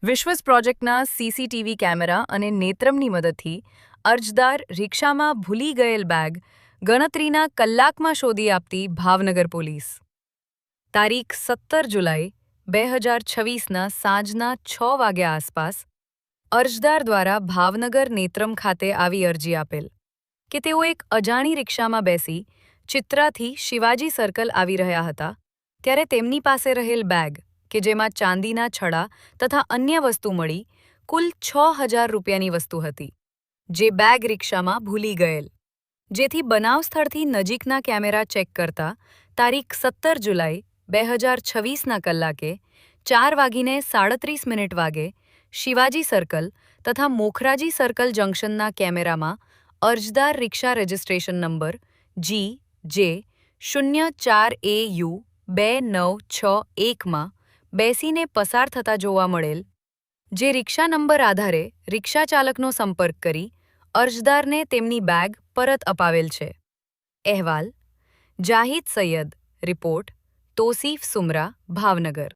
વિશ્વસ પ્રોજેક્ટના CCTV camera અને નેત્રમની મદદથી અરજદાર રિક્ષામાં ભૂલી ગયેલ બેગ ગણતરીના કલાકમાં શોધી આપતી ભાવનગર પોલીસ. તારીખ 17 જુલાઈ 2026ના સાંજના 6 વાગ્યા આસપાસ અરજદાર દ્વારા ભાવનગર નેત્રમ ખાતે આવી અરજી આપેલ કે તેઓ એક અજાણી રિક્ષામાં બેસી ચિત્રાથી શિવાજી સર્કલ આવી રહ્યા હતા ત્યારે તેમની પાસે રહેલ બેગ કે જેમાં ચાંદીના છડા તથા અન્ય વસ્તુ મળી કુલ 6,000 રૂપિયાની વસ્તુ હતી, જે બેગ રિક્ષામાં ભૂલી ગયેલ. જેથી બનાવ સ્થળથી નજીકના કેમેરા ચેક કરતા તારીખ 17 જુલાઈ 2026ના કલાકે 4:37 વાગે શિવાજી સર્કલ તથા મોખરાજી સર્કલ જંકશનના કેમેરામાં અરજદાર રિક્ષા રજિસ્ટ્રેશન નંબર GJ04AU2961માં બેસીને પસાર થતા જોવા મળેલ, જે રિક્ષા નંબર આધારે રિક્ષા ચાલકનો સંપર્ક કરી અરજદારને તેમની બેગ પરત અપાવેલ છે. અહેવાલ જાહિદ સૈયદ, રિપોર્ટ તોસીફ સુમરા, ભાવનગર.